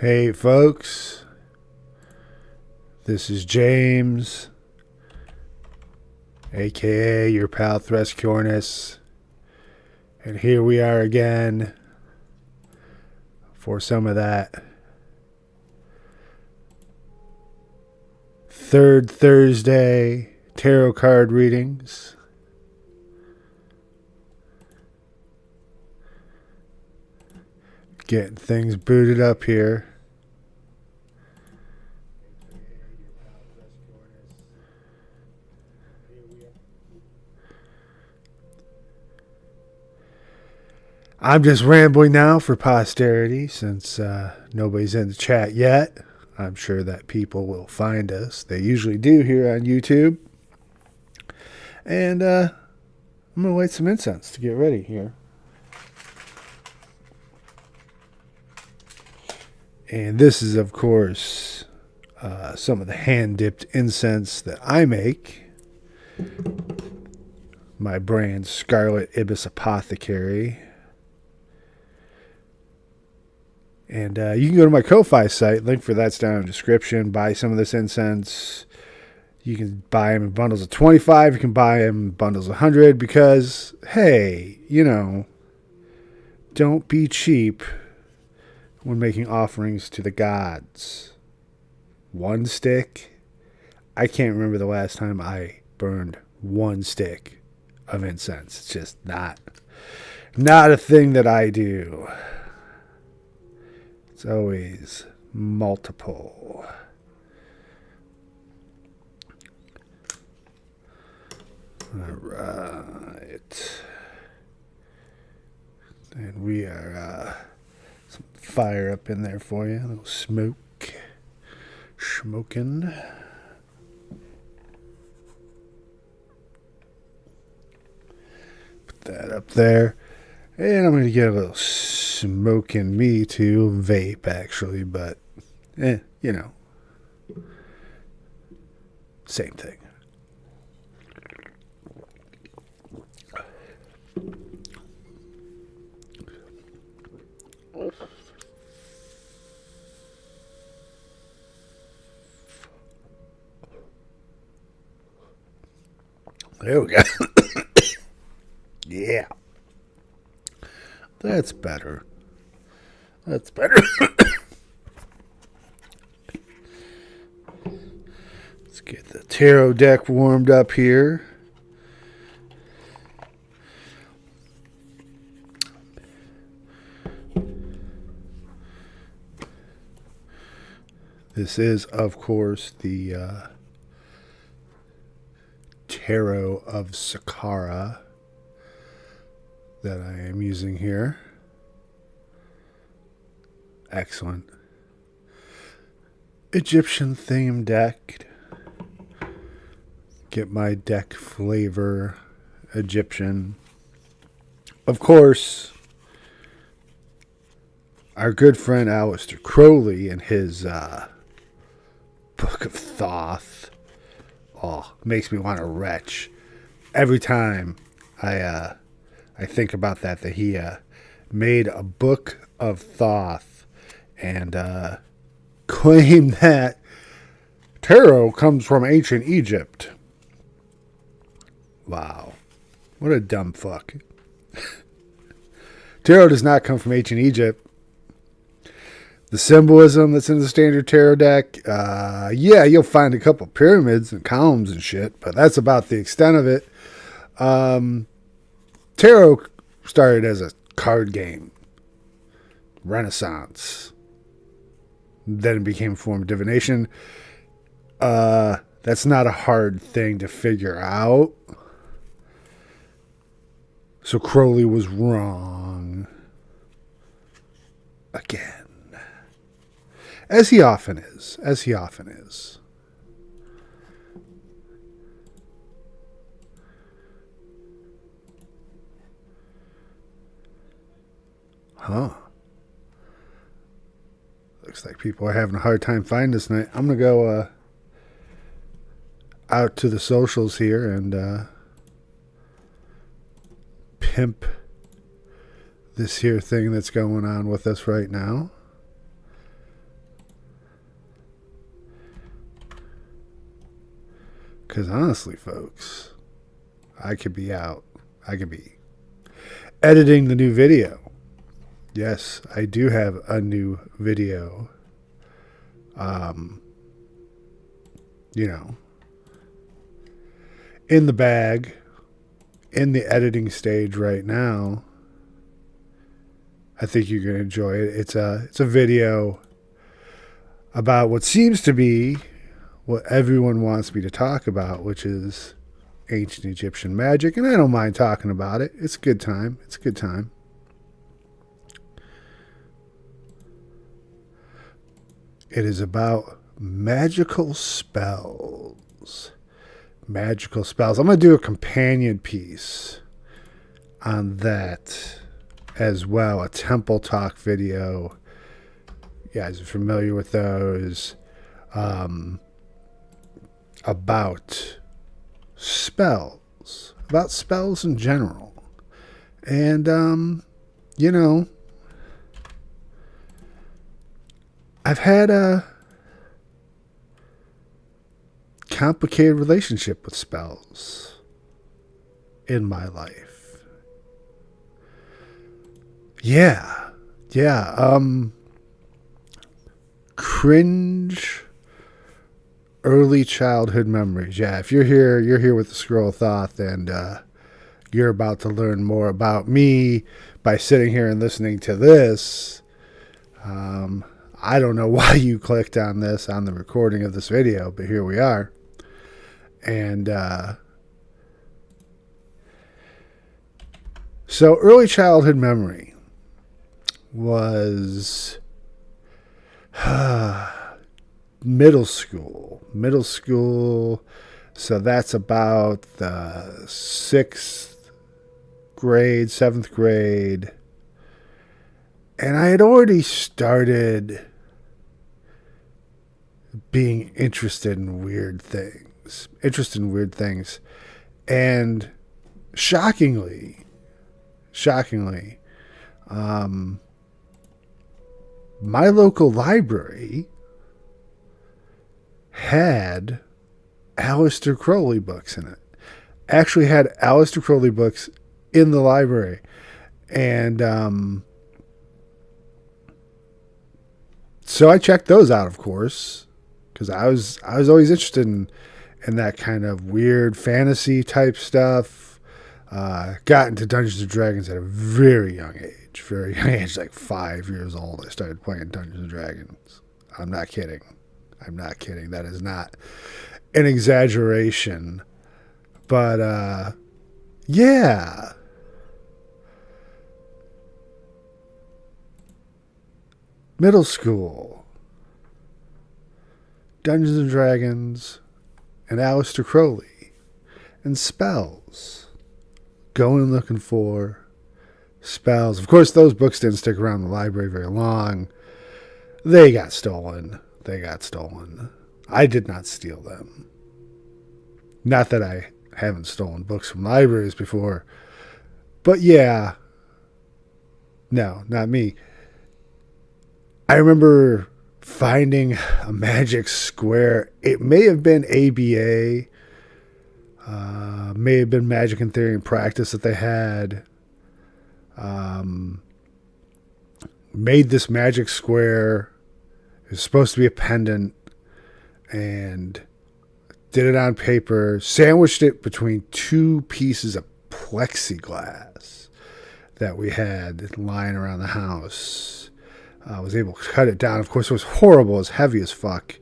Hey folks, this is James, aka your pal Threscornus, and here we are again for some of that third Thursday tarot card readings. Getting things booted up here. I'm just rambling now for posterity since nobody's in the chat yet. I'm sure that people will find us. They usually do here on YouTube. And I'm going to light some incense to get ready here. And this is, of course, some of the hand-dipped incense that I make. My brand, Scarlet Ibis Apothecary. And you can go to my Ko-Fi site. Link for that's down in the description. Buy some of this incense. You can buy them in bundles of 25. You can buy them in bundles of 100 because, hey, don't be cheap when making offerings to the gods. One stick? I can't remember the last time I burned one stick of incense. It's just not a thing that I do. It's always multiple. All right. And we are some fire up in there for you. A little smoke. Smoking. Put that up there. And I'm going to get a little smoke in me too. Vape, actually. But, same thing. There we go. Yeah. That's better. Let's get the tarot deck warmed up here. This is, of course, the Tarot of Saqqara that I am using here. Excellent. Egyptian themed deck. Get my deck flavor Egyptian. Of course, our good friend Aleister Crowley in his Book of Thoth. Oh, makes me want to retch every time I think about that he made a Book of Thoth and claimed that tarot comes from ancient Egypt. Wow. What a dumb fuck. Tarot does not come from ancient Egypt. The symbolism that's in the standard tarot deck, you'll find a couple pyramids and columns and shit, but that's about the extent of it. Tarot started as a card game. Renaissance. Then it became a form of divination. That's not a hard thing to figure out. So Crowley was wrong. Again. As he often is. Huh. Looks like people are having a hard time finding us tonight. I'm going to go out to the socials here and pimp this here thing that's going on with us right now. Because honestly, folks, I could be out. I could be editing the new video. Yes, I do have a new video. You know, in the bag, in the editing stage right now. I think you're going to enjoy it. It's a video about what seems to be what everyone wants me to talk about, which is ancient Egyptian magic, and I don't mind talking about it. It's a good time. It's a good time. It is about magical spells. Magical spells. I'm going to do a companion piece on that as well. A Temple Talk video. You guys are familiar with those. About spells. About spells in general. And, you know, I've had a complicated relationship with spells in my life. Yeah. Cringe early childhood memories. Yeah, if you're here with the Scroll of Thoth, and you're about to learn more about me by sitting here and listening to this. I don't know why you clicked on this on the recording of this video, but here we are. And so early childhood memory was middle school. So that's about the 6th grade, 7th grade. And I had already started being interested in weird things. And shockingly, my local library had Aleister Crowley books in it. Actually had Aleister Crowley books in the library. And so I checked those out, of course, because I was always interested in that kind of weird fantasy type stuff. Got into Dungeons and Dragons at a very young age, like 5 years old. I started playing Dungeons and Dragons. I'm not kidding. That is not an exaggeration. But, yeah. Middle school. Dungeons and Dragons and Aleister Crowley and spells. Going looking for spells. Of course, those books didn't stick around the library very long. They got stolen. I did not steal them. Not that I haven't stolen books from libraries before. But yeah. No, not me. I remember finding a magic square. It may have been ABA. May have been Magic and Theory and Practice that they had. Made this magic square. It was supposed to be a pendant. And did it on paper. Sandwiched it between 2 pieces of plexiglass that we had lying around the house. I was able to cut it down. Of course, it was horrible. It was heavy as fuck.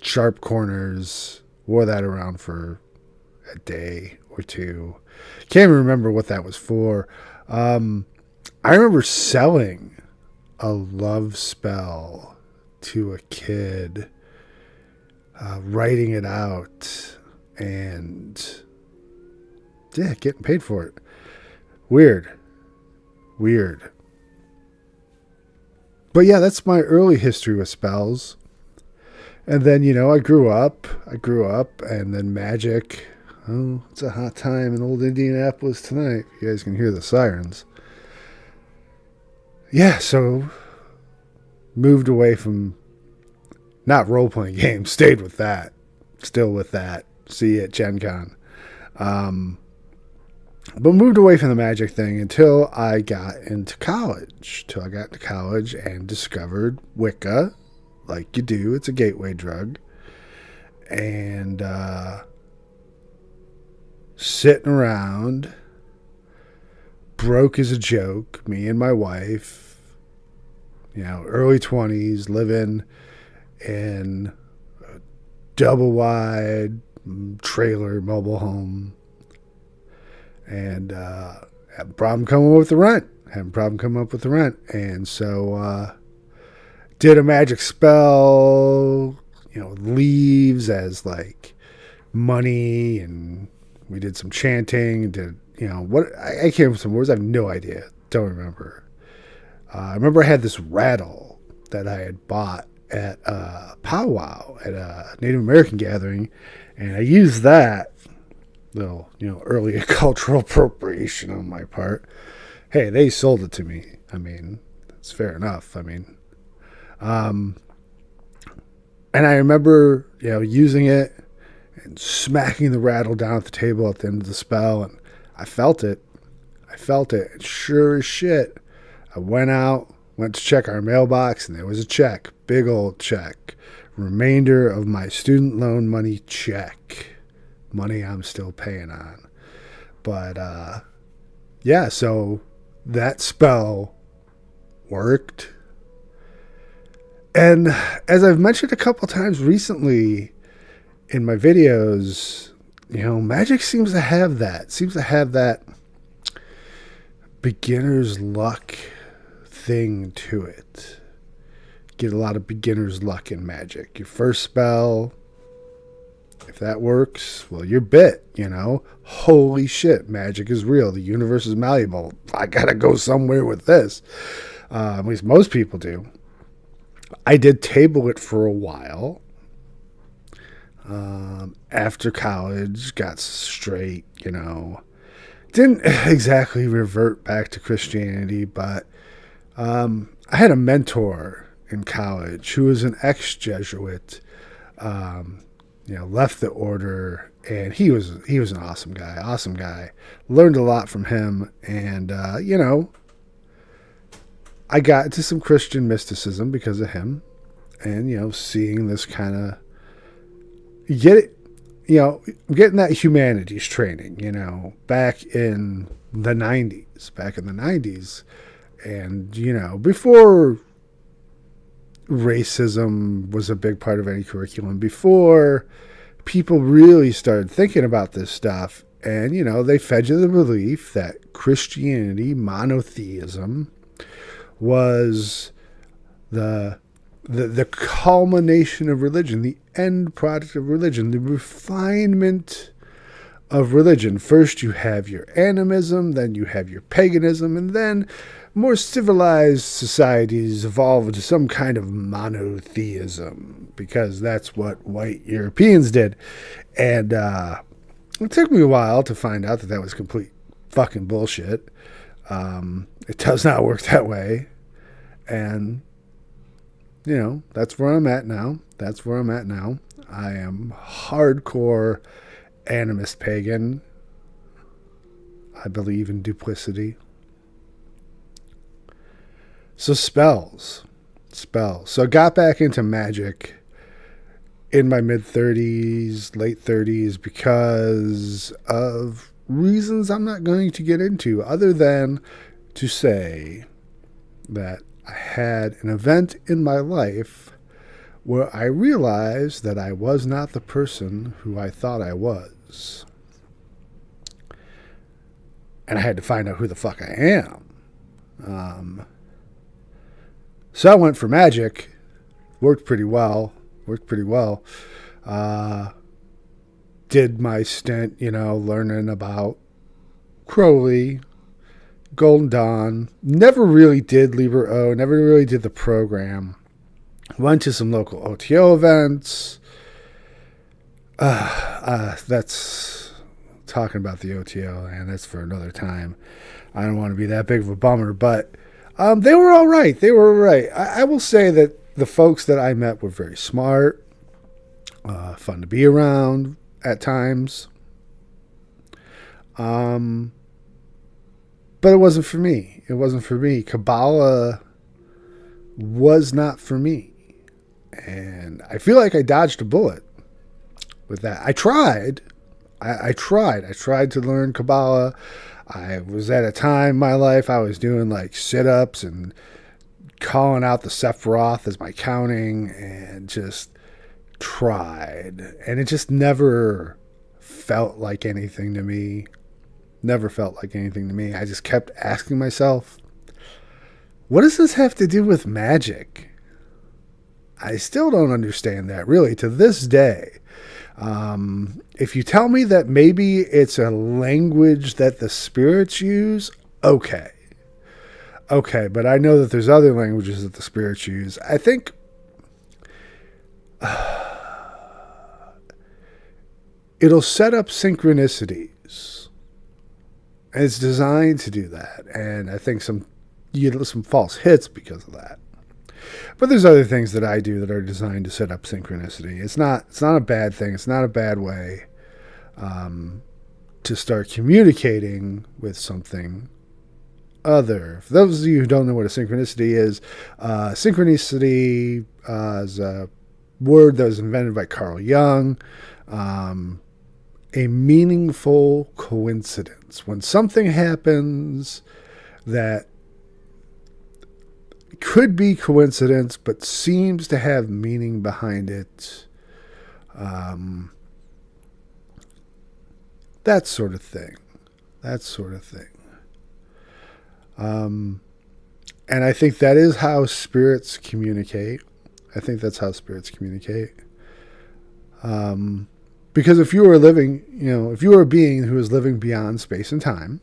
Sharp corners. Wore that around for a day or two. Can't even remember what that was for. I remember selling a love spell to a kid. Writing it out. And yeah, getting paid for it. Weird. But yeah, that's my early history with spells. And then, I grew up, and then magic. Oh, it's a hot time in old Indianapolis tonight. You guys can hear the sirens. Yeah, so moved away from not role-playing games, stayed with that Still with that. See you at Gen Con. But moved away from the magic thing until I got into college. And discovered Wicca, like you do. It's a gateway drug. And sitting around, broke as a joke, me and my wife, early 20s, living in a double wide trailer mobile home. And had a problem coming up with the rent. And so did a magic spell, leaves as like money, and we did some chanting, I came up with some words. I have no idea. Don't remember. I remember I had this rattle that I had bought at a powwow at a Native American gathering, and I used that. Little, early cultural appropriation on my part. Hey, they sold it to me. I mean, it's fair enough. I mean, and I remember, using it and smacking the rattle down at the table at the end of the spell, and I felt it. And sure as shit, I went to check our mailbox, and there was a check, big old check, remainder of my student loan money check. Money I'm still paying on. But, so that spell worked. And as I've mentioned a couple times recently in my videos, magic seems to have that beginner's luck thing to it. Get a lot of beginner's luck in magic. Your first spell, if that works, well, you're bit, Holy shit, magic is real. The universe is malleable. I gotta go somewhere with this. At least most people do. I did table it for a while. After college, got straight, Didn't exactly revert back to Christianity, but I had a mentor in college who was an ex-Jesuit. Left the order, and he was an awesome guy. Learned a lot from him, and I got into some Christian mysticism because of him, and seeing this kind of getting that humanities training, back in the 90s, and before racism was a big part of any curriculum, before people really started thinking about this stuff, and they fed you the belief that Christianity, monotheism, was the culmination of religion, the end product of religion, the refinement of religion. First you have your animism, then you have your paganism, and then more civilized societies evolved to some kind of monotheism, because that's what white Europeans did. And it took me a while to find out that was complete fucking bullshit. It does not work that way. And, that's where I'm at now. I am hardcore animist pagan. I believe in duplicity. So spells. So I got back into magic in my mid-30s, late 30s, because of reasons I'm not going to get into, other than to say that I had an event in my life where I realized that I was not the person who I thought I was. And I had to find out who the fuck I am. So I went for magic. Worked pretty well. Did my stint, learning about Crowley, Golden Dawn. Never really did Liber O. Never really did the program. Went to some local OTO events. That's talking about the OTO, and that's for another time. I don't want to be that big of a bummer, but they were all right. I will say that the folks that I met were very smart. fun to be around at times. But it wasn't for me. It wasn't for me. Kabbalah was not for me. And I feel like I dodged a bullet with that. I tried. I tried. I tried to learn Kabbalah. I was at a time in my life I was doing like sit-ups and calling out the Sephiroth as my counting and just tried. And it just never felt like anything to me. Never felt like anything to me. I just kept asking myself, what does this have to do with magic? I still don't understand that, really, to this day. If you tell me that maybe it's a language that the spirits use, okay. Okay, but I know that there's other languages that the spirits use. I think it'll set up synchronicities. And it's designed to do that. And I think you get some false hits because of that. But there's other things that I do that are designed to set up synchronicity. It's not a bad thing. It's not a bad way to start communicating with something other. For those of you who don't know what a synchronicity is a word that was invented by Carl Jung. A meaningful coincidence. When something happens that could be coincidence but seems to have meaning behind it, that sort of thing. And I think that is how spirits communicate. Because if you were if you were a being who is living beyond space and time,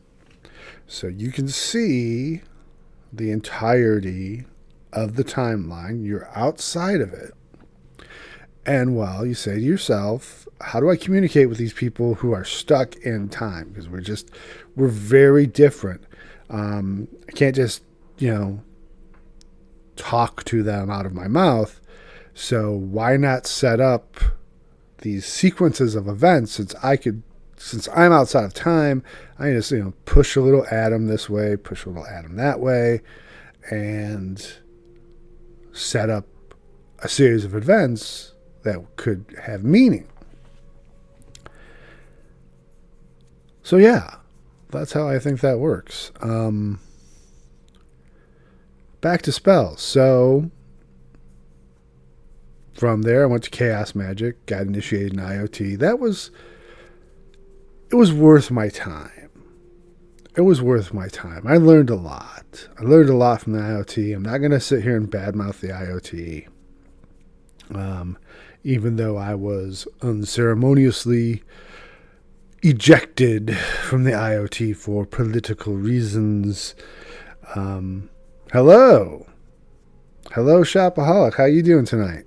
so you can see the entirety of the timeline, you're outside of it. And you say to yourself, how do I communicate with these people who are stuck in time? Because we're very different. I can't just, talk to them out of my mouth. So why not set up these sequences of events? Since I'm outside of time, I just, push a little atom this way, push a little atom that way, and set up a series of events that could have meaning. So yeah, that's how I think that works. Back to spells. So from there, I went to Chaos Magic, got initiated in IoT. It was worth my time. I learned a lot. From the IoT. I'm not going to sit here and badmouth the IoT. Even though I was unceremoniously ejected from the IoT for political reasons. Hello, Shopaholic. How you doing tonight?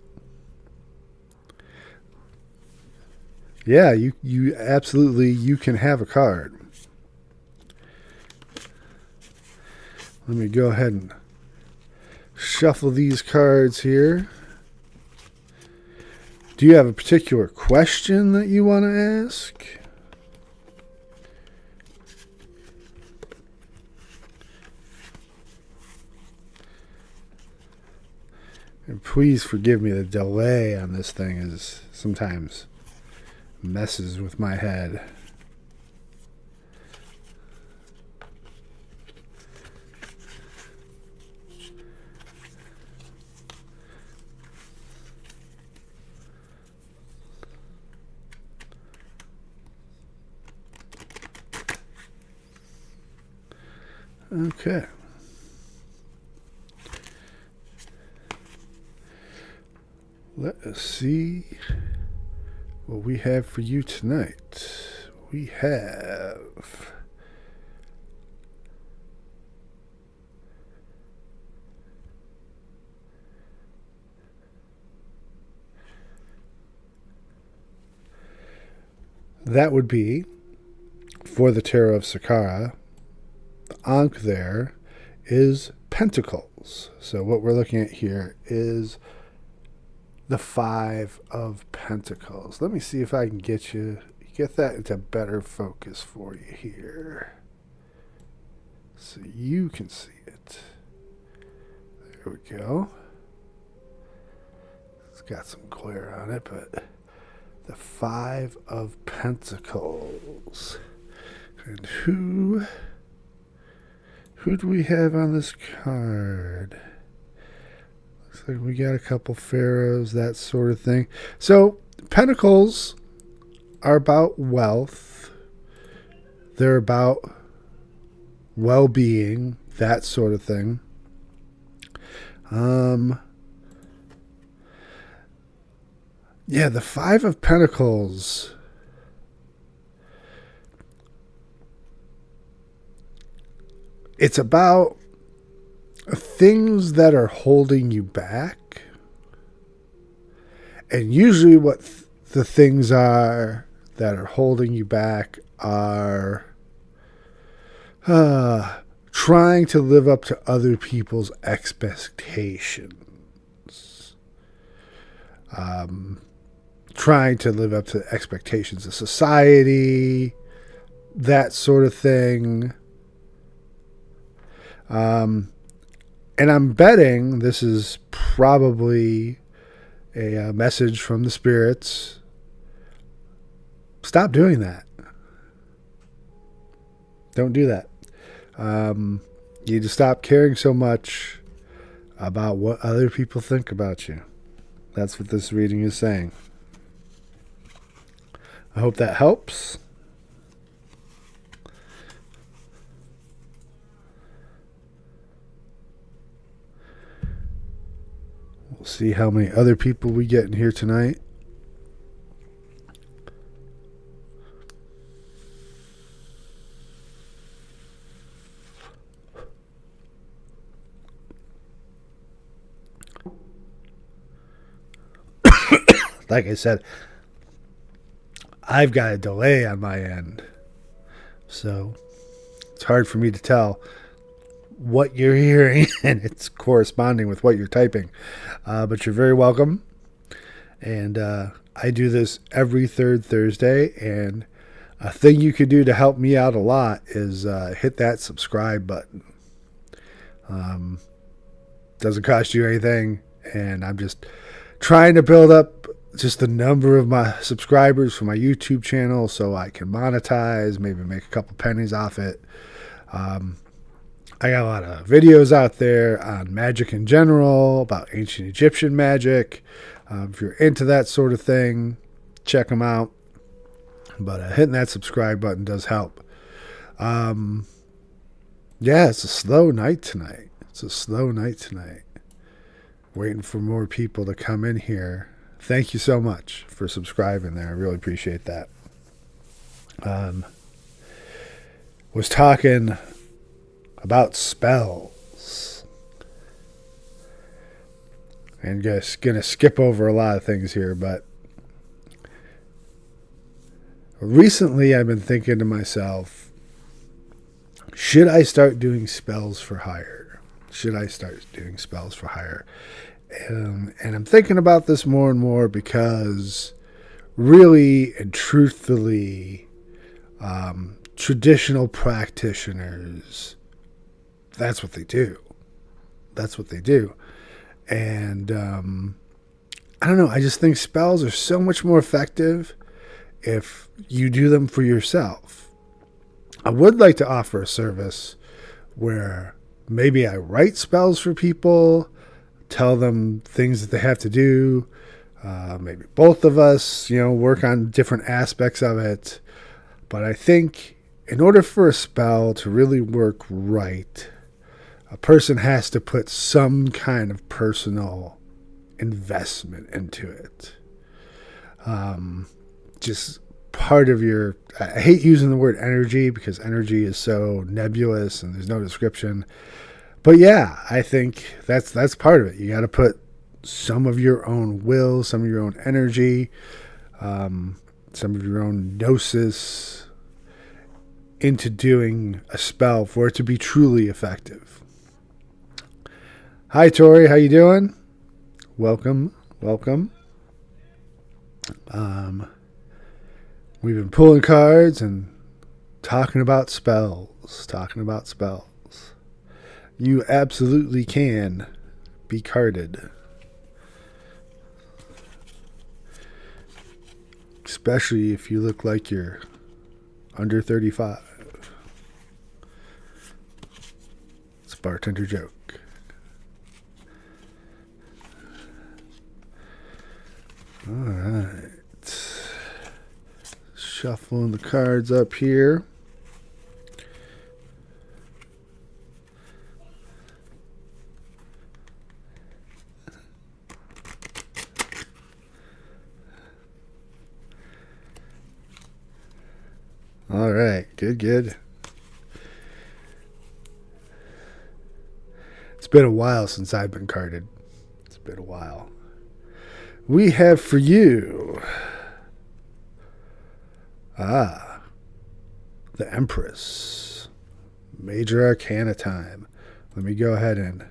Yeah, you absolutely, you can have a card. Let me go ahead and shuffle these cards here. Do you have a particular question that you want to ask? And please forgive me, the delay on this thing is sometimes messes with my head. Okay. Let us see what we have for you tonight. We have that would be for the Tarot of Saqqara. The Ankh there is Pentacles. So what we're looking at here is the Five of Pentacles. Let me see if I can get that into better focus for you here, so you can see it. There we go. It's got some glare on it, but the Five of Pentacles. And who do we have on this card? Looks like we got a couple pharaohs, that sort of thing. So pentacles are about wealth. They're about well-being, that sort of thing. Yeah, the Five of Pentacles. It's about things that are holding you back. And usually what the things are that are holding you back are trying to live up to other people's expectations. Trying to live up to the expectations of society, that sort of thing. And I'm betting this is probably a message from the spirits. Stop doing that. Don't do that. You need to stop caring so much about what other people think about you. That's what this reading is saying. I hope that helps. We'll see how many other people we get in here tonight. Like I said, I've got a delay on my end, so it's hard for me to tell what you're hearing and it's corresponding with what you're typing. But you're very welcome. And I do this every third Thursday, and a thing you could do to help me out a lot is hit that subscribe button. Doesn't cost you anything, and I'm just trying to build up just the number of my subscribers for my YouTube channel so I can monetize, maybe make a couple pennies off it. I got a lot of videos out there on magic in general, about ancient Egyptian magic. If you're into that sort of thing, check them out. But hitting that subscribe button does help. Yeah, it's a slow night tonight. Waiting for more people to come in here. Thank you so much for subscribing there. I really appreciate that. Was talking about spells. And just going to skip over a lot of things here, but recently I've been thinking to myself, should I start doing spells for hire? And I'm thinking about this more and more because really and truthfully, traditional practitioners, that's what they do. And I don't know, I just think spells are so much more effective if you do them for yourself. I would like to offer a service where maybe I write spells for people, tell them things that they have to do. Maybe both of us, work on different aspects of it. But I think in order for a spell to really work right, a person has to put some kind of personal investment into it. Just part of your... I hate using the word energy because energy is so nebulous and there's no description. But yeah, I think that's part of it. You got to put some of your own will, some of your own energy, some of your own gnosis into doing a spell for it to be truly effective. Hi, Tori. How you doing? Welcome. We've been pulling cards and talking about spells. You absolutely can be carded. Especially if you look like you're under 35. It's a bartender joke. Alright. Shuffling the cards up here. All right, good. It's been a while since I've been carded. It's been a while. We have for you, the Empress. Major Arcana time. Let me go ahead and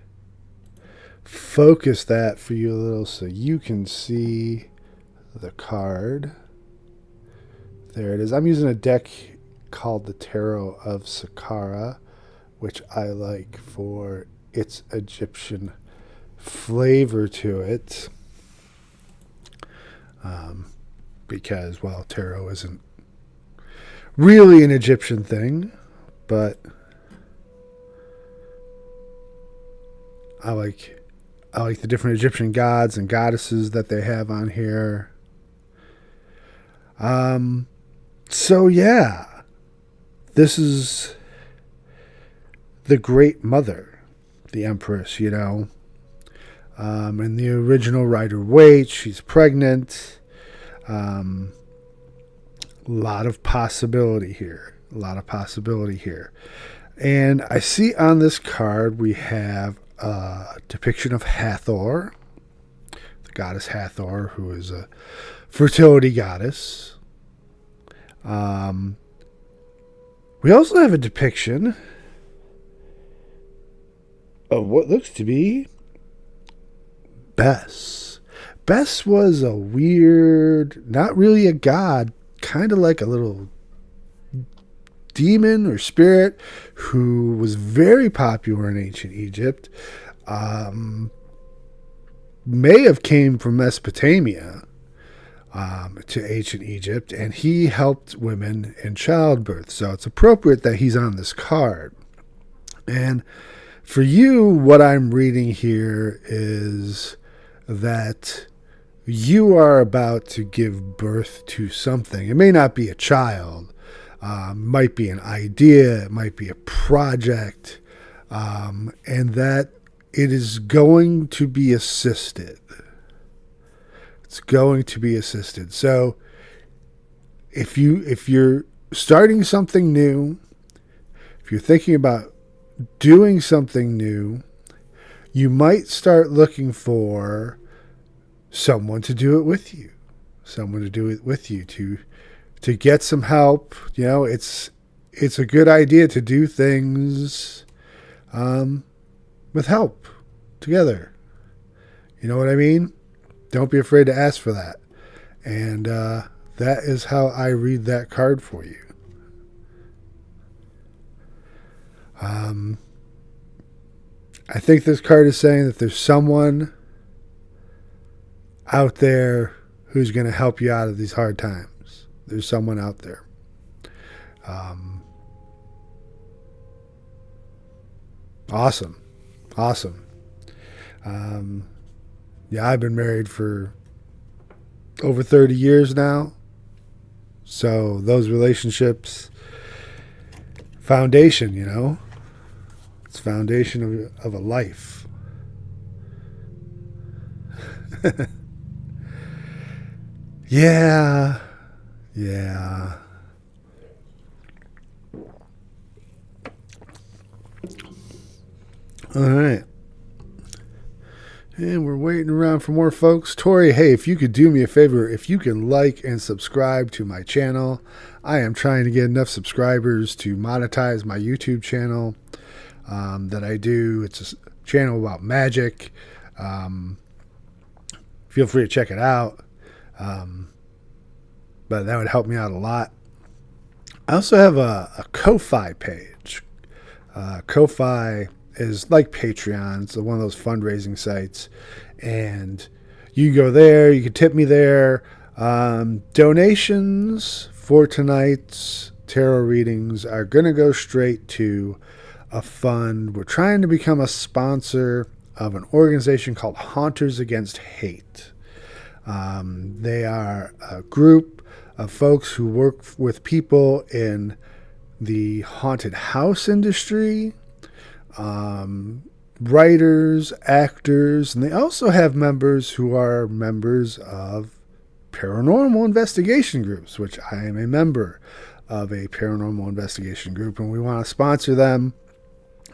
focus that for you a little so you can see the card. There it is. I'm using a deck called the Tarot of Saqqara, which I like for its Egyptian flavor to it. Because, well, tarot isn't really an Egyptian thing, but I like the different Egyptian gods and goddesses that they have on here. So yeah, this is the Great Mother, the Empress, you know. In the original Rider-Waite, she's pregnant. A lot of possibility here. And I see on this card we have a depiction of Hathor, the goddess Hathor, who is a fertility goddess. We also have a depiction of what looks to be Bess. Bess was a weird, not really a god, kind of like a little demon or spirit who was very popular in ancient Egypt. May have came from Mesopotamia to ancient Egypt, and he helped women in childbirth. So it's appropriate that he's on this card. And for you, what I'm reading here is that you are about to give birth to something. It may not be a child, might be an idea, it might be a project, and that it is going to be assisted. It's going to be assisted. So if you're starting something new, if you're thinking about doing something new, you might start looking for someone to do it with you. To get some help. You know, it's a good idea to do things with help together. You know what I mean? Don't be afraid to ask for that. And that is how I read that card for you. I think this card is saying that there's someone out there who's going to help you out of these hard times. There's someone out there. Awesome. Yeah, I've been married for over 30 years now. So those relationships, foundation, you know. It's foundation of a life. Yeah. All right. And we're waiting around for more folks. Tori, hey, if you could do me a favor, if you can like and subscribe to my channel. I am trying to get enough subscribers to monetize my YouTube channel that I do. It's a channel about magic. Feel free to check it out. but that would help me out a lot. I also have a Ko-Fi page. Ko-Fi is like Patreon. It's one of those fundraising sites. And you go there. You can tip me there. Donations for tonight's tarot readings are going to go straight to a fund. We're trying to become a sponsor of an organization called Haunters Against Hate. They are a group of folks who work with people in the haunted house industry, writers, actors, and they also have members who are members of paranormal investigation groups, which I am a member of a paranormal investigation group, and we want to sponsor them,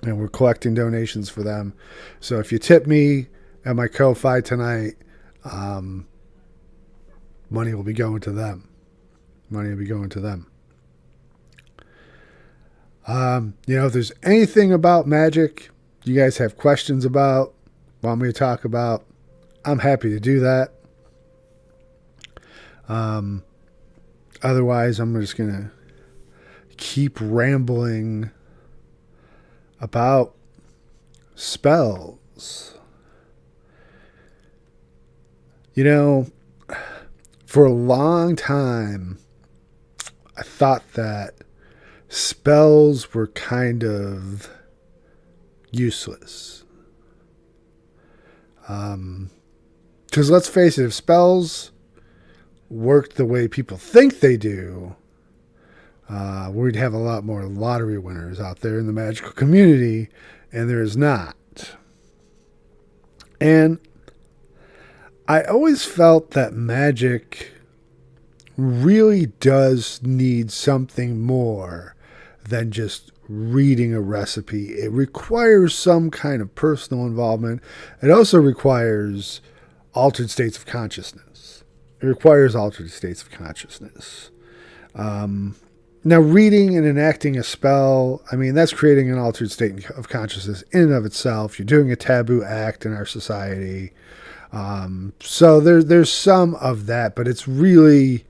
and we're collecting donations for them. So if you tip me at my Ko-Fi tonight, money will be going to them. If there's anything about magic you guys have questions about, want me to talk about, I'm happy to do that. Otherwise, I'm just going to keep rambling about spells. For a long time, I thought that spells were kind of useless. Because let's face it, if spells worked the way people think they do, we'd have a lot more lottery winners out there in the magical community, and there is not. And I always felt that magic really does need something more than just reading a recipe. It requires some kind of personal involvement. It also requires altered states of consciousness. Now, reading and enacting a spell, that's creating an altered state of consciousness in and of itself. You're doing a taboo act in our society. So there's some of that, but it's really,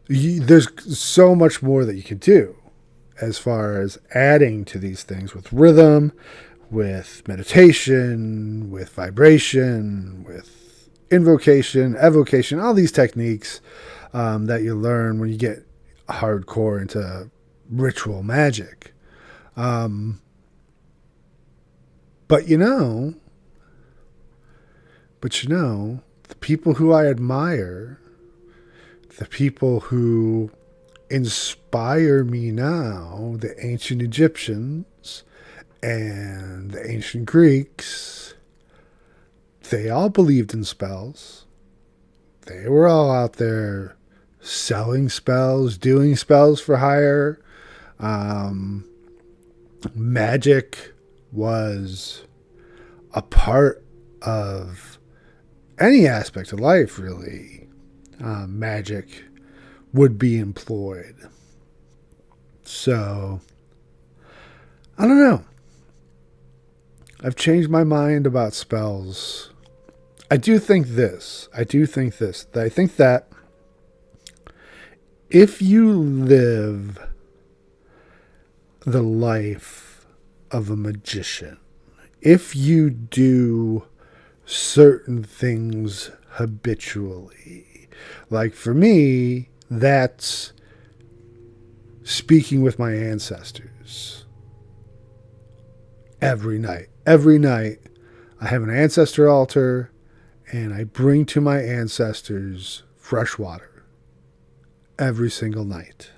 there's so much more that you can do as far as adding to these things with rhythm, with meditation, with vibration, with invocation, evocation, all these techniques that you learn when you get hardcore into ritual magic. But the people who I admire, the people who inspire me now, the ancient Egyptians and the ancient Greeks, they all believed in spells. They were all out there selling spells, doing spells for hire. Magic was a part of any aspect of life, really. Magic would be employed. So, I don't know. I've changed my mind about spells. I think that if you live the life of a magician, if you do certain things habitually, like for me, that's speaking with my ancestors every night. Every night, I have an ancestor altar, and I bring to my ancestors fresh water every single night.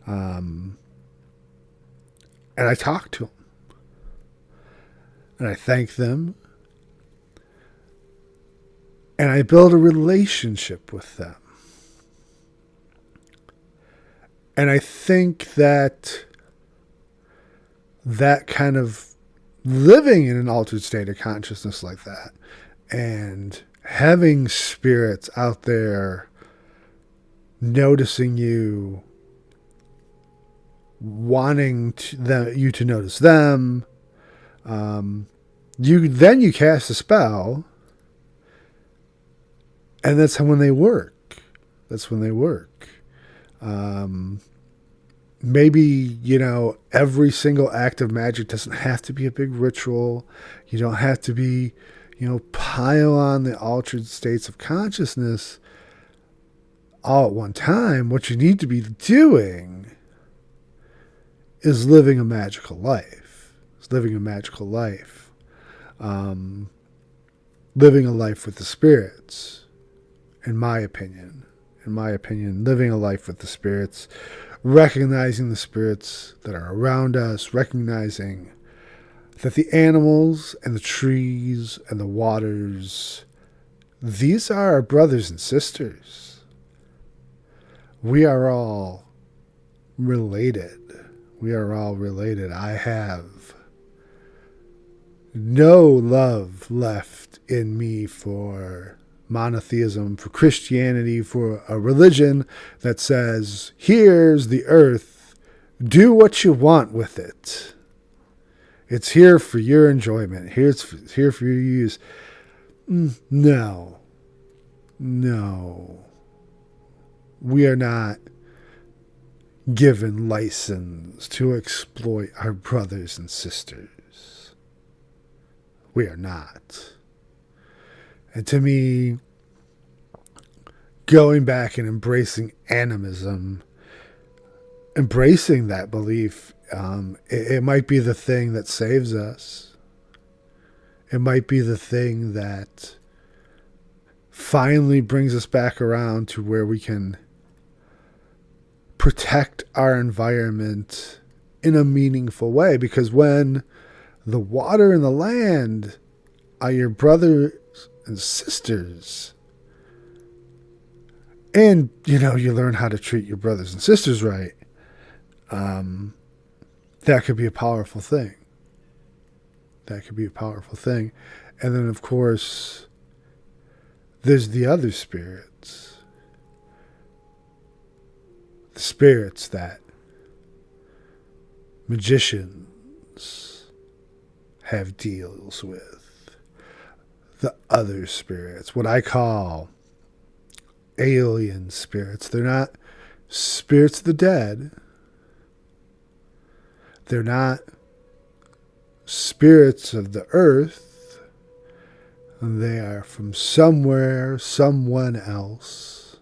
And I talk to them. And I thank them. And I build a relationship with them. And I think that kind of living in an altered state of consciousness like that, and having spirits out there noticing you, wanting you to notice them, you cast a spell, and that's when they work. That's when they work. Maybe, every single act of magic doesn't have to be a big ritual. You don't have to be, pile on the altered states of consciousness all at one time. What you need to be doing is living a magical life. It's living a magical life. Living a life with the spirits, in my opinion. Living a life with the spirits, recognizing the spirits that are around us, recognizing that the animals and the trees and the waters, these are our brothers and sisters. We are all related. I have no love left in me for monotheism, for Christianity, for a religion that says, here's the earth, do what you want with it. It's here for your enjoyment. It's here for your use. No. We are not given license to exploit our brothers and sisters. We are not. And to me, going back and embracing animism, embracing that belief, it might be the thing that saves us. It might be the thing that finally brings us back around to where we can protect our environment in a meaningful way. Because when the water and the land are your brothers and sisters, and you learn how to treat your brothers and sisters right, that could be a powerful thing. And then of course there's the other spirits, the spirits that magicians have deals with. The other spirits, what I call alien spirits. They're not spirits of the dead. They're not spirits of the earth. They are from somewhere, someone else.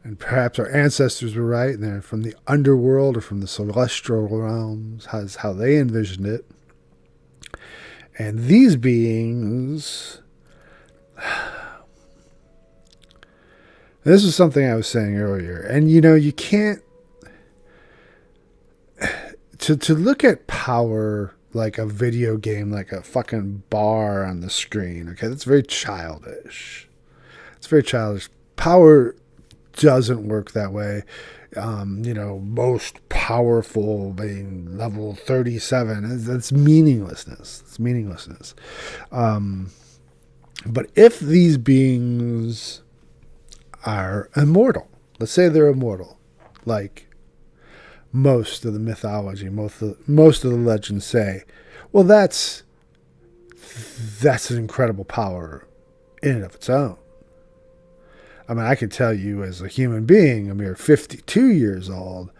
And perhaps our ancestors were right, and they're from the underworld or from the celestial realms, is how they envisioned it. And these beings, this is something I was saying earlier, and you can't, to look at power like a video game, like a fucking bar on the screen, okay, that's very childish. It's very childish. Power doesn't work that way. Most powerful being level 37. That's meaninglessness. It's meaninglessness. But if these beings are immortal, let's say they're immortal, like most of the mythology, most of the legends say, well, that's an incredible power in and of its own. I mean, I can tell you as a human being, a mere 52 years old,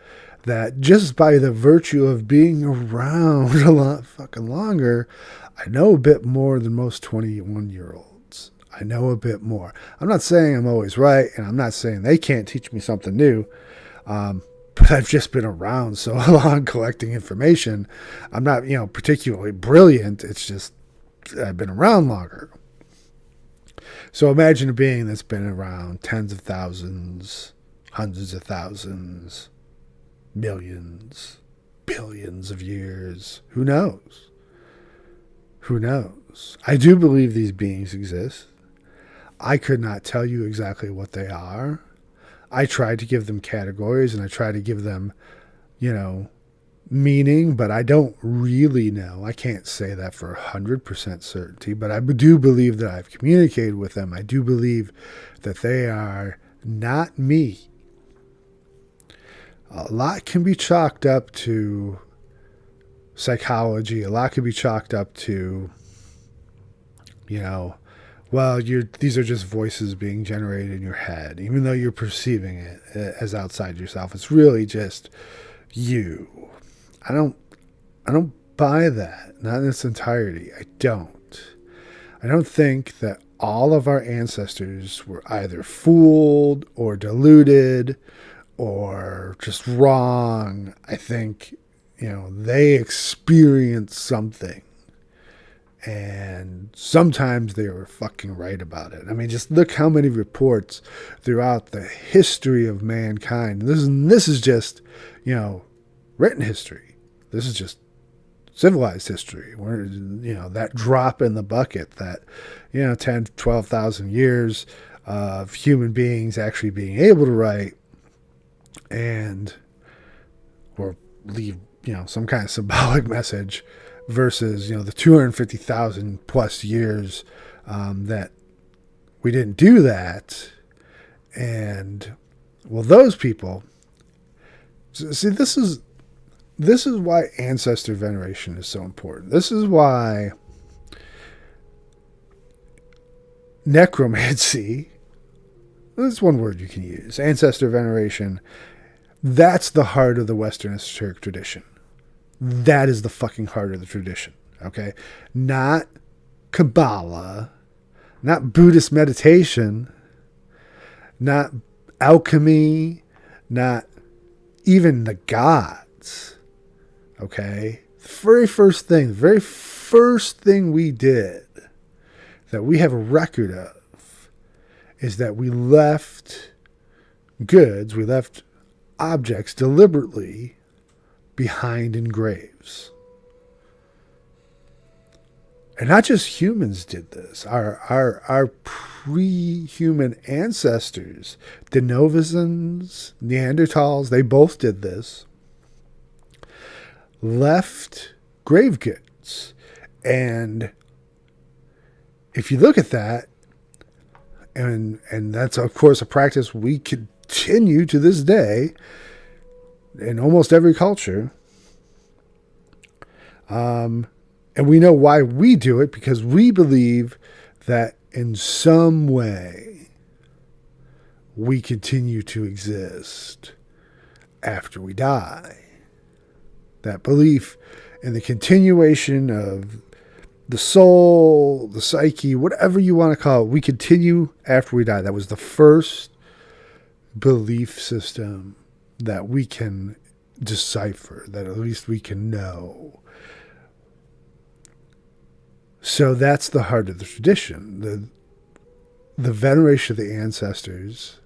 that just by the virtue of being around a lot fucking longer, I know a bit more than most 21-year-olds. I know a bit more. I'm not saying I'm always right, and I'm not saying they can't teach me something new, but I've just been around so long collecting information. I'm not, particularly brilliant. It's just I've been around longer. So imagine a being that's been around tens of thousands, hundreds of thousands, millions, billions of years. Who knows? I do believe these beings exist. I could not tell you exactly what they are. I tried to give them categories and I try to give them, meaning, but I don't really know. I can't say that for 100% certainty, but I do believe that I've communicated with them. I do believe that they are not me. A lot can be chalked up to psychology. A lot can be chalked up to, well, these are just voices being generated in your head, even though you're perceiving it as outside yourself. It's really just you. I don't buy that, not in its entirety. I don't. I don't think that all of our ancestors were either fooled or deluded or just wrong. I think, they experienced something. And sometimes they were fucking right about it. I mean, just look how many reports throughout the history of mankind. This is just, written history. This is just civilized history. Where, that drop in the bucket that, 10, 12,000 years of human beings actually being able to write and or leave, some kind of symbolic message versus, the 250,000 plus years that we didn't do that. And, well, those people, see, this is why ancestor veneration is so important. This is why necromancy, that's one word you can use, ancestor veneration, that's the heart of the Western esoteric tradition. That is the fucking heart of the tradition, okay? Not Kabbalah, not Buddhist meditation, not alchemy, not even the gods, okay? The very first thing we did that we have a record of is that we left goods, we left objects deliberately behind in graves. And not just humans did this. Our pre-human ancestors, Denovizans, Neanderthals, they both did this. Left grave goods. And if you look at that, and that's of course a practice we continue to this day in almost every culture. And we know why we do it, because we believe that in some way we continue to exist after we die. That belief in the continuation of the soul, the psyche, whatever you want to call it, we continue after we die. That was the first belief system that we can decipher, that at least we can know. So that's the heart of the tradition, the veneration of the ancestors,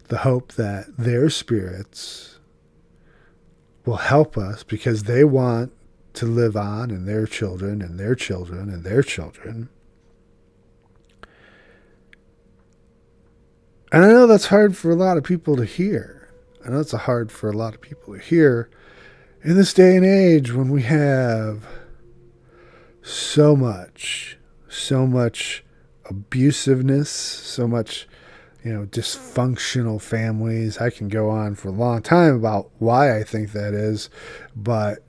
the hope that their spirits will help us because they want to live on, and their children and their children and their children. And I know that's hard for a lot of people to hear. I know it's hard for a lot of people to hear in this day and age when we have so much abusiveness, so much, dysfunctional families. I can go on for a long time about why I think that is, but,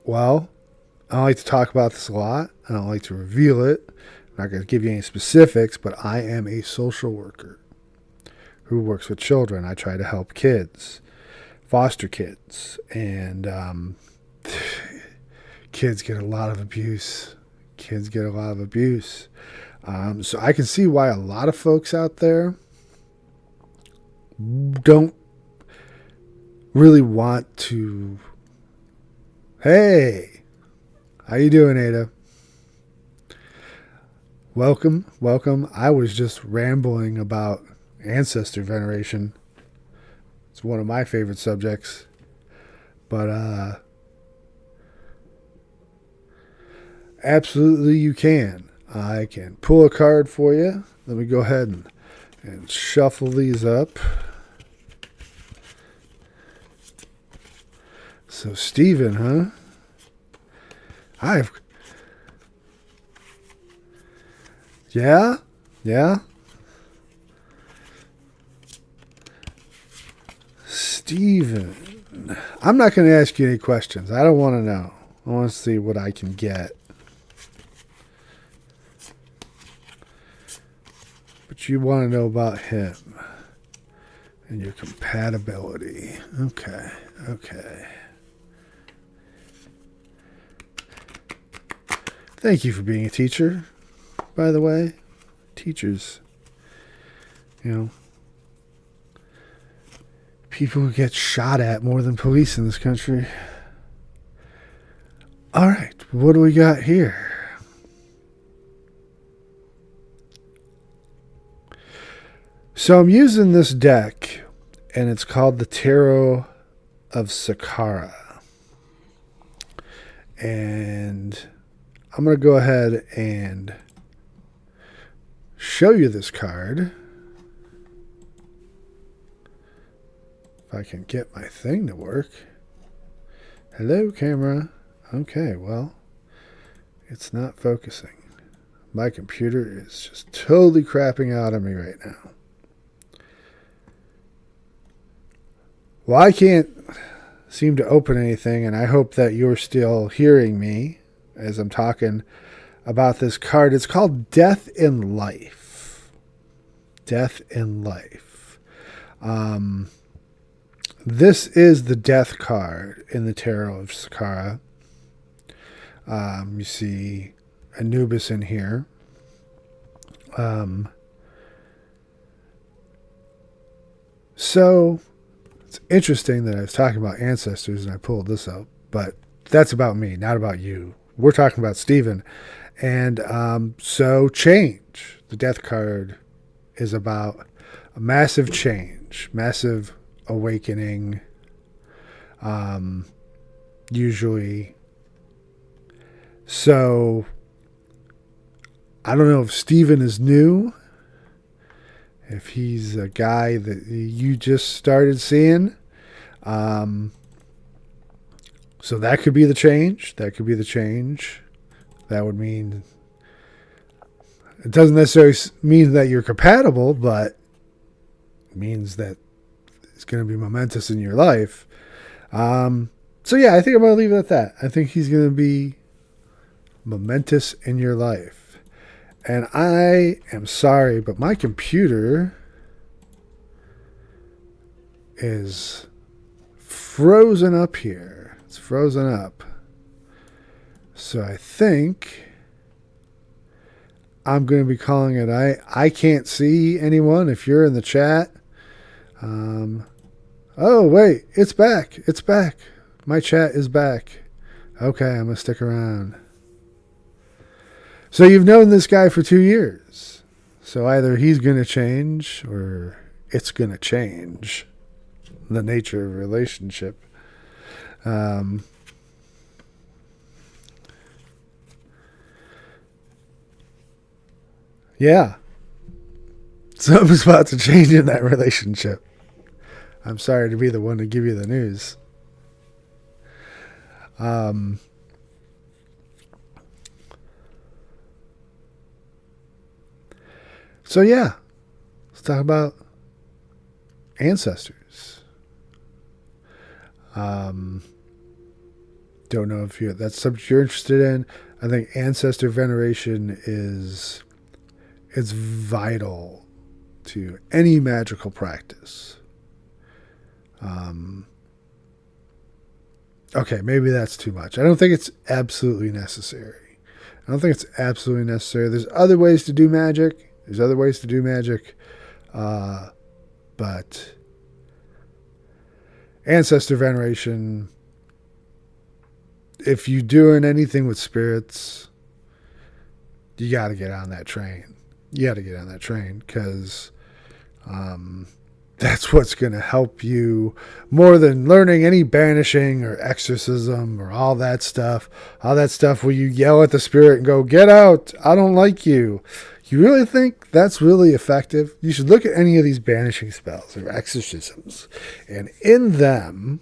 well, I don't like to talk about this a lot. I don't like to reveal it. I'm not going to give you any specifics, but I am a social worker who works with children. I try to help kids, foster kids, and kids get a lot of abuse. So I can see why a lot of folks out there don't really want to. Hey, how you doing, Ada? Welcome. I was just rambling about ancestor veneration. It's one of my favorite subjects. But absolutely you can. I can pull a card for you. Let me go ahead and shuffle these up. So Stephen, huh? Yeah. Stephen, I'm not going to ask you any questions. I don't want to know. I want to see what I can get. What you want to know about him and your compatibility. Okay. Thank you for being a teacher, by the way. Teachers, people who get shot at more than police in this country. All right, what do we got here? So I'm using this deck, and it's called the Tarot of Saqqara. And I'm going to go ahead and show you this card. If I can get my thing to work. Hello, camera. Okay, well, it's not focusing. My computer is just totally crapping out on me right now. Well, I can't seem to open anything, and I hope that you're still hearing me as I'm talking about this card. It's called Death in Life. Death in Life. This is the Death card in the Tarot of Saqqara. You see Anubis in here. So it's interesting that I was talking about ancestors and I pulled this up, but that's about me, not about you. We're talking about Stephen. And so change. The Death card is about a massive change, massive awakening, usually. So I don't know if Stephen is new, if he's a guy that you just started seeing. So that could be the change. That would mean, it doesn't necessarily mean that you're compatible, but it means that it's going to be momentous in your life. So yeah, I think I'm going to leave it at that. I think he's going to be momentous in your life. And I am sorry, but my computer is frozen up here. It's frozen up. So I think I'm going to be calling it. I can't see anyone. If you're in the chat. Oh, wait. It's back. My chat is back. Okay, I'm going to stick around. So you've known this guy for 2 years. So either he's going to change or it's going to change the nature of a relationship. Yeah. Something's about to change in that relationship. I'm sorry to be the one to give you the news. So yeah, let's talk about ancestors. Don't know if that's something you're interested in. I think ancestor veneration is vital to any magical practice. Okay, maybe that's too much. I don't think it's absolutely necessary. There's other ways to do magic. But ancestor veneration, if you're doing anything with spirits, you got to get on that train. Because that's what's going to help you more than learning any banishing or exorcism or all that stuff. All that stuff where you yell at the spirit and go, "Get out, I don't like you." You really think that's really effective? You should look at any of these banishing spells or exorcisms. And in them,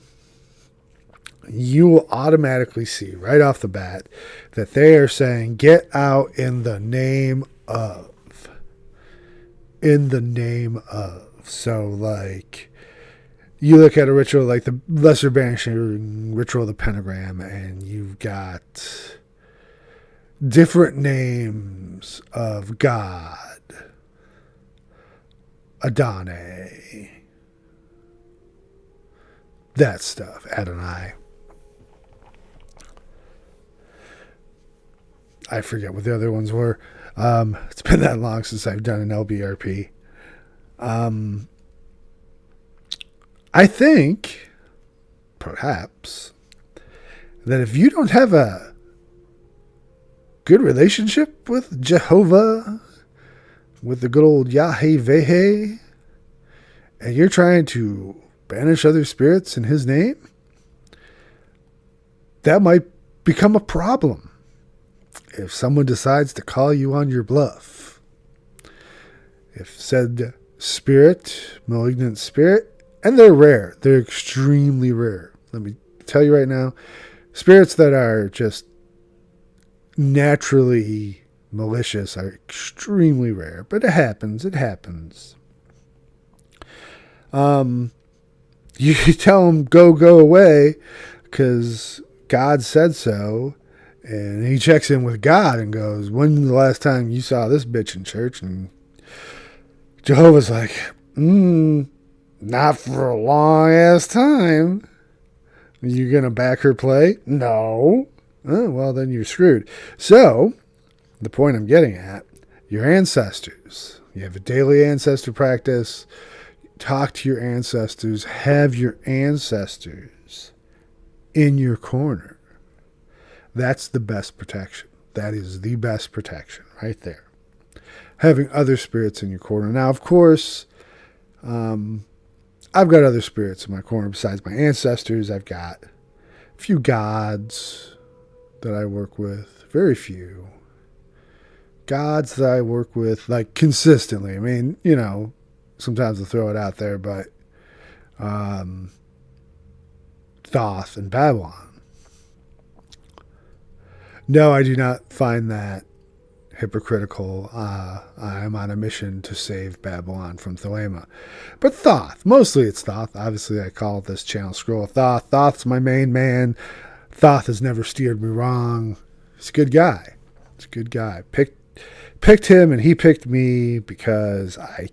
you will automatically see right off the bat that they are saying, "Get out in the name of." In the name of. So, like, you look at a ritual like the Lesser Banishing Ritual of the Pentagram, and you've got different names of God. Adonai. That stuff. Adonai. I forget what the other ones were. It's been that long since I've done an LBRP. I think, perhaps, that if you don't have a good relationship with Jehovah, with the good old Yahweh, and you're trying to banish other spirits in his name, that might become a problem if someone decides to call you on your bluff. If said spirit, malignant spirit, and they're rare, they're extremely rare. Let me tell you right now, spirits that are just naturally malicious are extremely rare, but it happens. You tell them go away because God said so, and he checks in with God and goes, "When's the last time you saw this bitch in church?" And Jehovah's like, not for a long ass time. You gonna back her play? No. Oh, well, then you're screwed. So, the point I'm getting at, your ancestors. You have a daily ancestor practice. Talk to your ancestors. Have your ancestors in your corner. That's the best protection. That is the best protection right there. Having other spirits in your corner. Now, of course, I've got other spirits in my corner besides my ancestors. I've got a few gods that I work with. Very few. Gods that I work with, like, consistently. I mean, you know, sometimes I'll throw it out there, but Thoth and Babylon. No, I do not find that hypocritical. I'm on a mission to save Babylon from Thelema. But Thoth, mostly it's Thoth. Obviously, I call this channel Scroll of Thoth. Thoth's my main man. Thoth has never steered me wrong. He's a good guy. He's a good guy. Picked him, and he picked me because I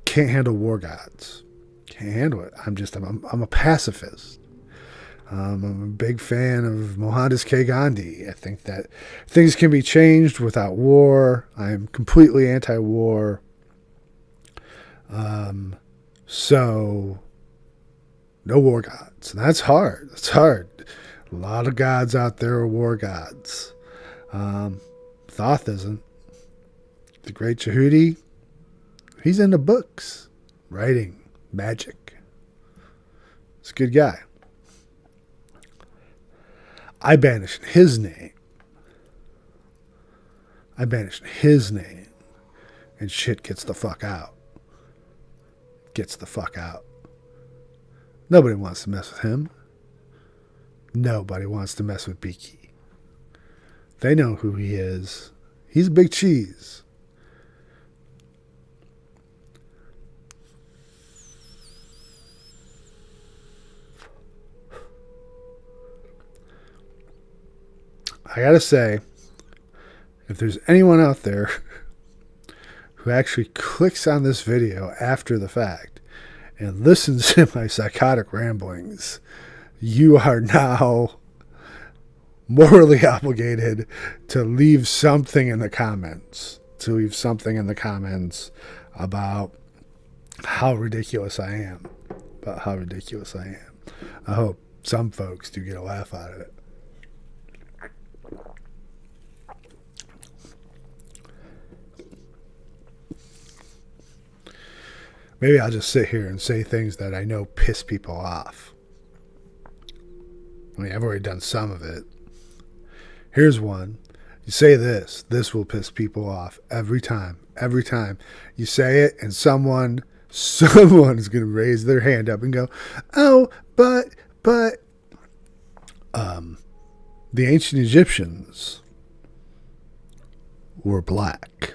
can't handle war gods. Can't handle it. I'm a pacifist. I'm a big fan of Mohandas K. Gandhi. I think that things can be changed without war. I'm completely anti-war. So, no war gods. And that's hard. It's hard. A lot of gods out there are war gods. Thoth isn't. The great Jehudi, he's into books, writing, magic. He's a good guy. I banish his name. And shit gets the fuck out. Nobody wants to mess with him. Nobody wants to mess with Beaky. They know who he is. He's a big cheese. I gotta say, if there's anyone out there who actually clicks on this video after the fact and listens to my psychotic ramblings, you are now morally obligated to leave something in the comments. About how ridiculous I am. I hope some folks do get a laugh out of it. Maybe I'll just sit here and say things that I know piss people off. I mean, I've already done some of it. Here's one. You say this. This will piss people off every time. Every time you say it, and someone is going to raise their hand up and go, "Oh, but the ancient Egyptians were black."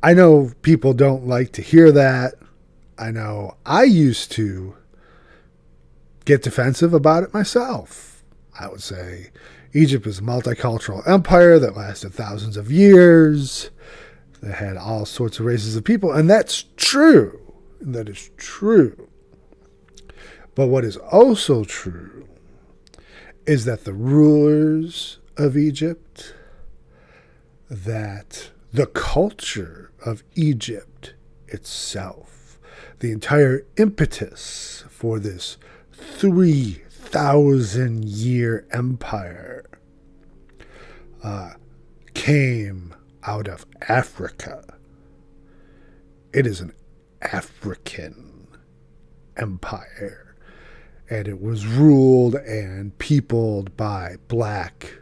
I know people don't like to hear that. I know I used to get defensive about it myself. I would say Egypt is a multicultural empire that lasted thousands of years. that had all sorts of races of people. And that's true. That is true. But what is also true is that the rulers of Egypt, that the culture of Egypt itself, the entire impetus for this 3,000-year empire came out of Africa. It is an African empire, and it was ruled and peopled by black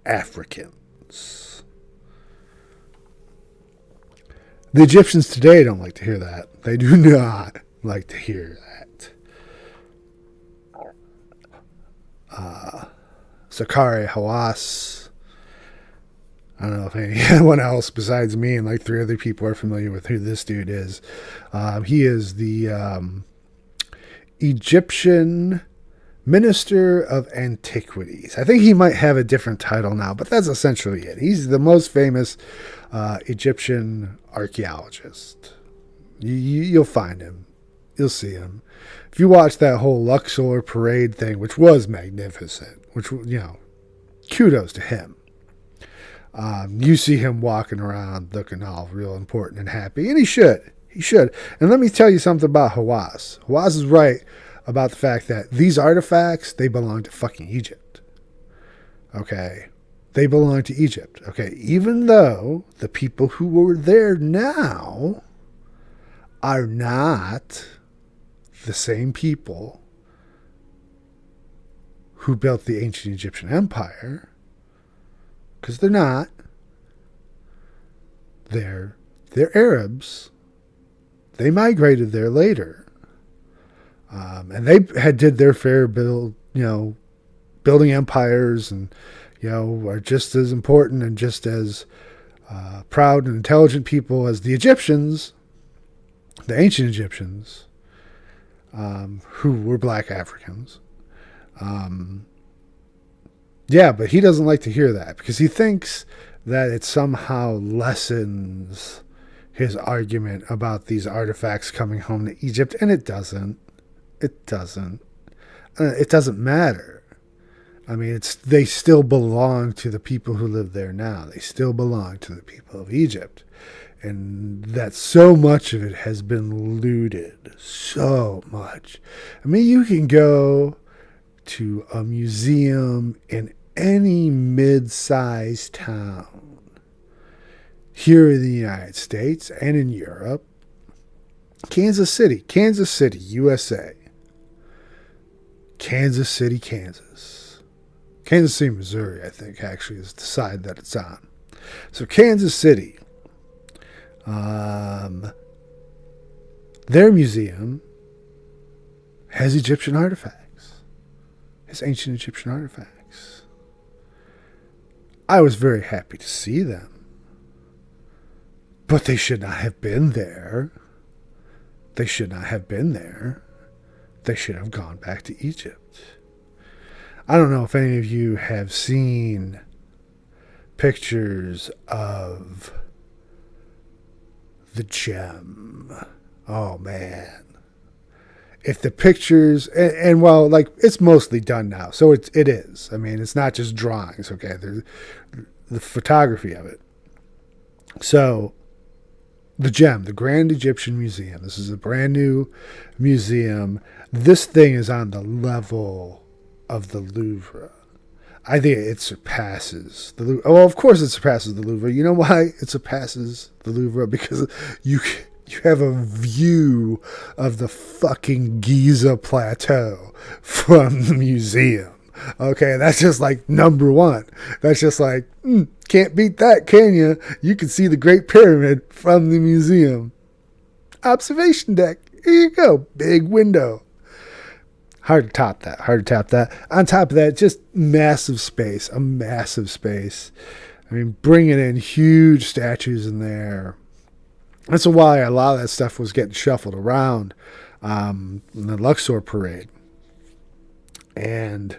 Africans. The Egyptians today don't like to hear that. They do not like to hear that. Sakari Hawass. I don't know if anyone else besides me and like 3 other people are familiar with who this dude is. He is the Egyptian Minister of Antiquities. I think he might have a different title now, but that's essentially it. He's the most famous Egyptian archaeologist. You'll find him. You'll see him. If you watch that whole Luxor parade thing, which was magnificent, which, kudos to him. You see him walking around looking all real important and happy, and he should. He should. And let me tell you something about Hawass. Hawass is right about the fact that these artifacts, they belong to fucking Egypt. Okay? They belong to Egypt. Okay? Even though the people who were there now are not the same people who built the ancient Egyptian empire, because they're not. They're Arabs. They migrated there later. And they did their fair building empires, and, are just as important and just as proud and intelligent people as the Egyptians, the ancient Egyptians, who were black Africans. Yeah, but he doesn't like to hear that because he thinks that it somehow lessens his argument about these artifacts coming home to Egypt, and it doesn't. It doesn't. It doesn't matter. I mean, they still belong to the people who live there now. They still belong to the people of Egypt. And that so much of it has been looted. So much. I mean, you can go to a museum in any mid-sized town here in the United States and in Europe. Kansas City, USA. Kansas City, Kansas. Kansas City, Missouri, I think, actually, is the side that it's on. So Kansas City, their museum has Egyptian artifacts. Has ancient Egyptian artifacts. I was very happy to see them. But they should not have been there. They should not have been there. They should have gone back to Egypt. I don't know if any of you have seen pictures of the gem. Oh, man. If the pictures, and well, like, it's mostly done now. So it is. I mean, it's not just drawings, okay? There's the photography of it. So, the gem, the Grand Egyptian Museum. This is a brand new museum. This thing is on the level of the Louvre. I think it surpasses the Louvre. Well, of course it surpasses the Louvre. You know why it surpasses the Louvre? Because you have a view of the fucking Giza Plateau from the museum. Okay, that's just like number one. That's just like, can't beat that, can you? You can see the Great Pyramid from the museum. Observation deck. Here you go. Big window. Hard to top that. On top of that, just massive space. A massive space. I mean, bringing in huge statues in there. That's why a lot of that stuff was getting shuffled around in the Luxor parade. And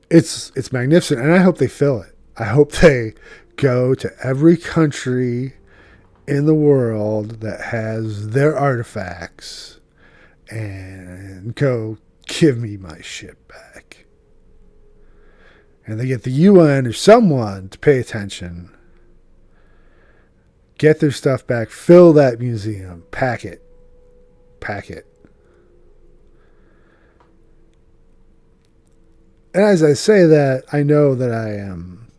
it's magnificent, and I hope they fill it. I hope they go to every country in the world that has their artifacts and go give me my shit back. And they get the UN or someone to pay attention, get their stuff back, fill that museum, pack it. And as I say that, I know that I am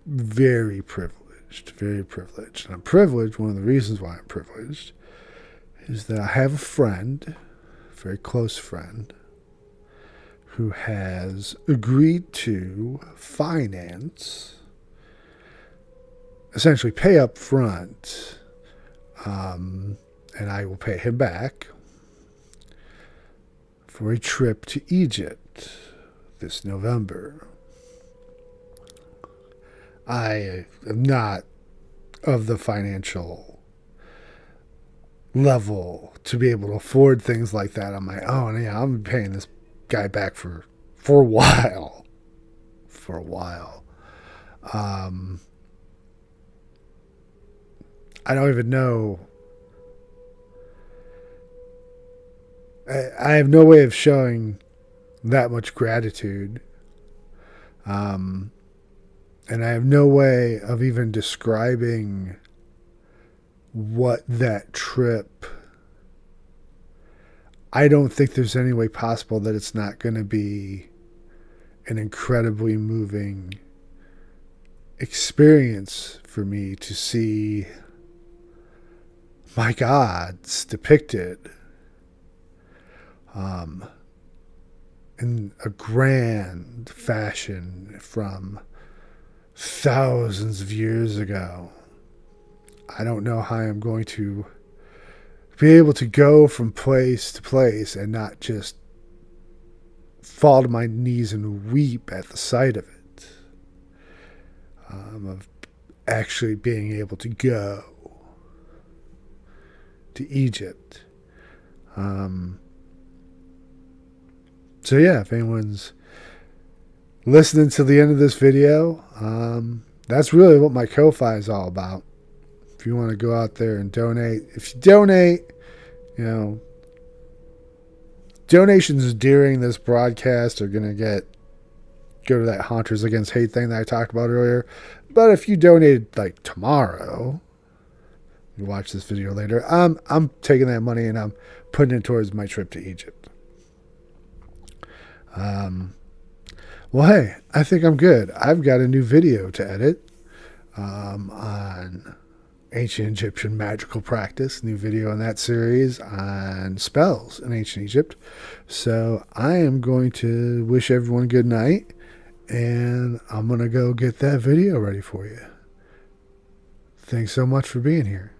very privileged, very privileged. And I'm privileged, one of the reasons why I'm privileged, is that I have a friend, a very close friend, who has agreed to finance, essentially pay up front, and I will pay him back for a trip to Egypt this November. I am not of the financial level to be able to afford things like that on my own. Yeah, I'm paying this guy back for a while. For a while. I don't even know. I have no way of showing that much gratitude. And I have no way of even describing what that trip. I don't think there's any way possible that it's not going to be an incredibly moving experience for me to see my gods depicted in a grand fashion from thousands of years ago. I don't know how I'm going to be able to go from place to place and not just fall to my knees and weep at the sight of it. Of actually being able to go to Egypt. So yeah, if anyone's listening to the end of this video, that's really what my Ko-Fi is all about. If you want to go out there and donate, if you donate, donations during this broadcast are going to go to that Haunters Against Hate thing that I talked about earlier. But if you donated like tomorrow, you watch this video later, I'm taking that money and I'm putting it towards my trip to Egypt. Well, hey, I think I'm good. I've got a new video to edit on ancient Egyptian magical practice. New video in that series on spells in ancient Egypt. So I am going to wish everyone good night, and I'm going to go get that video ready for you. Thanks so much for being here.